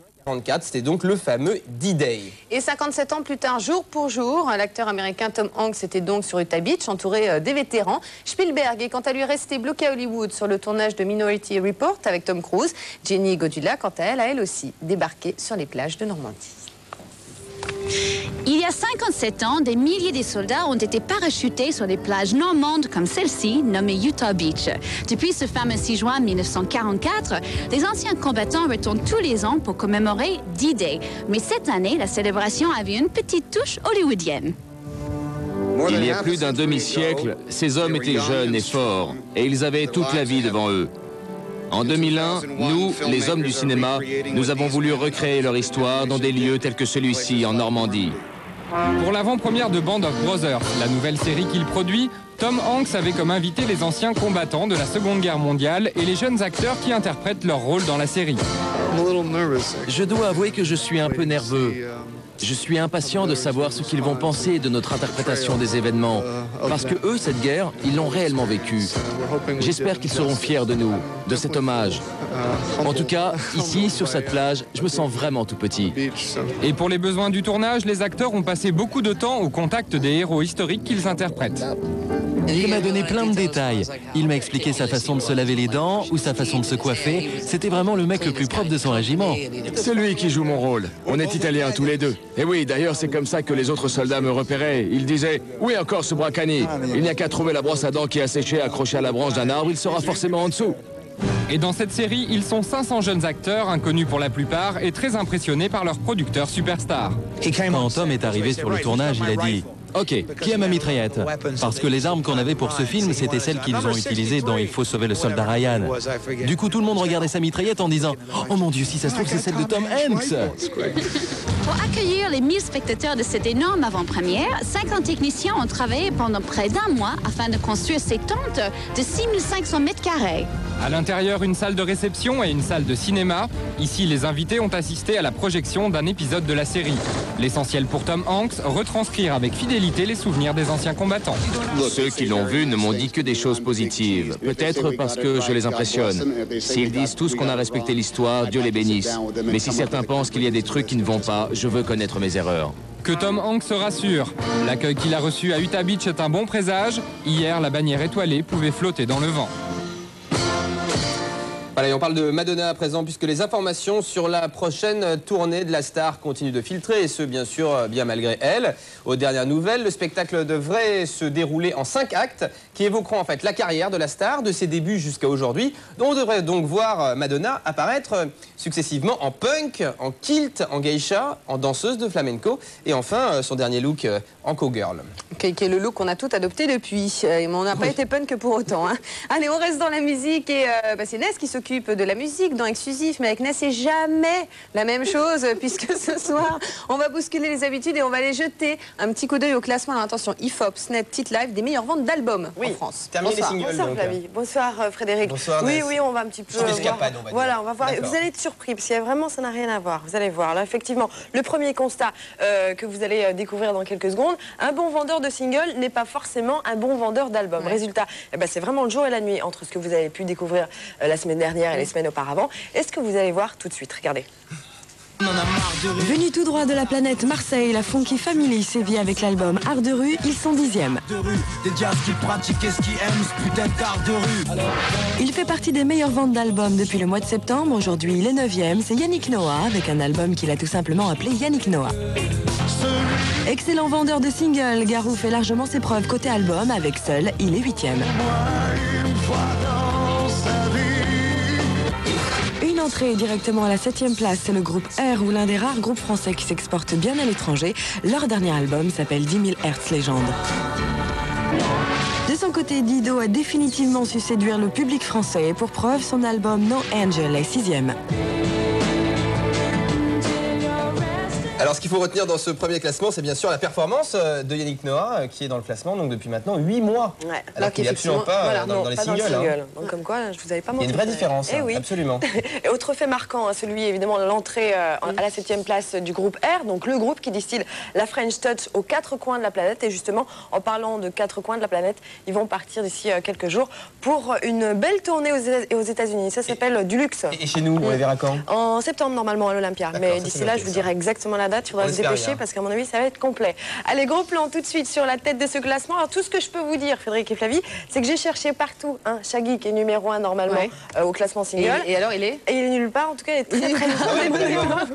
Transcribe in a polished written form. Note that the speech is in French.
1944, c'était donc le fameux D-Day. Et 57 ans plus tard, jour pour jour, l'acteur américain Tom Hanks était donc sur Utah Beach, entouré des vétérans. Spielberg est quant à lui resté bloqué à Hollywood sur le tournage de Minority Report avec Tom Cruise. Jenny Godula, quant à elle, a elle aussi débarqué sur les plages de Normandie. Il y a 57 ans, des milliers de soldats ont été parachutés sur des plages normandes comme celle-ci, nommée Utah Beach. Depuis ce fameux 6 juin 1944, les anciens combattants retournent tous les ans pour commémorer D-Day. Mais cette année, la célébration avait une petite touche hollywoodienne. Il y a plus d'un demi-siècle, ces hommes étaient jeunes et forts, et ils avaient toute la vie devant eux. En 2001, nous, les hommes du cinéma, nous avons voulu recréer leur histoire dans des lieux tels que celui-ci, en Normandie. Pour l'avant-première de Band of Brothers, la nouvelle série qu'il produit, Tom Hanks avait comme invité les anciens combattants de la Seconde Guerre mondiale et les jeunes acteurs qui interprètent leur rôle dans la série. Je dois avouer que je suis un peu nerveux. Je suis impatient de savoir ce qu'ils vont penser de notre interprétation des événements. Parce que eux, cette guerre, ils l'ont réellement vécue. J'espère qu'ils seront fiers de nous, de cet hommage. En tout cas, ici, sur cette plage, je me sens vraiment tout petit. Et pour les besoins du tournage, les acteurs ont passé beaucoup de temps au contact des héros historiques qu'ils interprètent. Il m'a donné plein de détails. Il m'a expliqué sa façon de se laver les dents ou sa façon de se coiffer. C'était vraiment le mec le plus propre de son régiment. C'est lui qui joue mon rôle. On est italiens tous les deux. Et oui, d'ailleurs, c'est comme ça que les autres soldats me repéraient. Ils disaient « Oui, encore ce bracani. Il n'y a qu'à trouver la brosse à dents qui a séché accrochée à la branche d'un arbre, il sera forcément en dessous. » Et dans cette série, ils sont 500 jeunes acteurs, inconnus pour la plupart, et très impressionnés par leurs producteurs superstars. Quand Tom est arrivé sur le tournage, il a dit « Ok, qui a ma mitraillette ?» Parce que les armes qu'on avait pour ce film, c'était celles qu'ils ont utilisées dans Il faut sauver le soldat Ryan. Du coup, tout le monde regardait sa mitraillette en disant « Oh mon Dieu, si ça se trouve, c'est celle de Tom Hanks !» Pour accueillir les 1000 spectateurs de cette énorme avant-première, 50 techniciens ont travaillé pendant près d'un mois afin de construire ces tentes de 6500 mètres carrés. À l'intérieur, une salle de réception et une salle de cinéma. Ici, les invités ont assisté à la projection d'un épisode de la série. L'essentiel pour Tom Hanks, retranscrire avec fidélité les souvenirs des anciens combattants. Ceux qui l'ont vu ne m'ont dit que des choses positives. Peut-être parce que je les impressionne. S'ils disent tous qu'on a respecté l'histoire, Dieu les bénisse. Mais si certains pensent qu'il y a des trucs qui ne vont pas, je veux connaître mes erreurs. Que Tom Hanks se rassure. L'accueil qu'il a reçu à Utah Beach est un bon présage. Hier, la bannière étoilée pouvait flotter dans le vent. Voilà, et on parle de Madonna à présent, puisque les informations sur la prochaine tournée de la star continuent de filtrer, et ce, bien sûr, bien malgré elle. Aux dernières nouvelles, le spectacle devrait se dérouler en 5 actes, qui évoqueront en fait la carrière de la star, de ses débuts jusqu'à aujourd'hui, dont on devrait donc voir Madonna apparaître successivement en punk, en kilt, en geisha, en danseuse de flamenco, et enfin son dernier look en cowgirl. Qui est le look qu'on a tout adopté depuis, mais on n'a pas été punk pour autant. Hein. Allez, on reste dans la musique, et c'est Ness qui s'occupe de la musique dans Exclusif, mais avec Ness, c'est jamais la même chose, puisque ce soir, on va bousculer les habitudes et on va aller jeter un petit coup d'œil au classement. Alors attention, IFOP, Snap, Tite-Live, des meilleurs ventes d'albums en France. Terminer les singles. Bonsoir Flavie, bonsoir Frédéric. Bonsoir, oui, Ness. oui, on va un petit peu... escapade, on va dire. Voilà, on va voir. Vous allez être surpris, parce que vraiment, ça n'a rien à voir. Vous allez voir, là, effectivement, le premier constat que vous allez découvrir dans quelques secondes, un bon vendeur de singles n'est pas forcément un bon vendeur d'albums. Résultat, eh ben, c'est vraiment le jour et la nuit entre ce que vous avez pu découvrir la semaine dernière et les semaines auparavant. Et ce que vous allez voir tout de suite. Regardez. Venu tout droit de la planète Marseille, la Funky Family sévit avec l'album Art de rue, ils sont 10e. Il fait partie des meilleures ventes d'albums depuis le mois de septembre. Aujourd'hui, il est 9e, c'est Yannick Noah avec un album qu'il a tout simplement appelé Yannick Noah. Excellent vendeur de singles, Garou fait largement ses preuves côté album avec Seul, il est 8e. Une entrée directement à la 7e place, c'est le groupe R, ou l'un des rares groupes français qui s'exportent bien à l'étranger. Leur dernier album s'appelle 10 000 Hertz Légende. De son côté, Dido a définitivement su séduire le public français et pour preuve, son album No Angel est 6e. Alors, ce qu'il faut retenir dans ce premier classement, c'est bien sûr la performance de Yannick Noah, qui est dans le classement donc depuis maintenant 8 mois. Ouais. Alors qu'il n'est absolument pas dans les singles. Donc, comme quoi, je vous avais pas menti. Il y a une vraie différence, oui. Absolument. Et autre fait marquant, celui évidemment de l'entrée à la 7e place du groupe R, donc le groupe qui distille la French Touch aux 4 coins de la planète. Et justement, en parlant de 4 coins de la planète, ils vont partir d'ici quelques jours pour une belle tournée aux États-Unis. Ça s'appelle du luxe. Et chez nous, on les verra quand? En septembre normalement à l'Olympia. Mais d'ici là, je vous dirai exactement la date. Il faudra se dépêcher parce qu'à mon avis, ça va être complet. Allez, gros plan tout de suite sur la tête de ce classement. Alors tout ce que je peux vous dire, Frédéric et Flavie, c'est que j'ai cherché partout Shaggy qui est numéro 1 normalement au classement single. Et alors il est? Et il est nulle part. En tout cas, il est très très loin.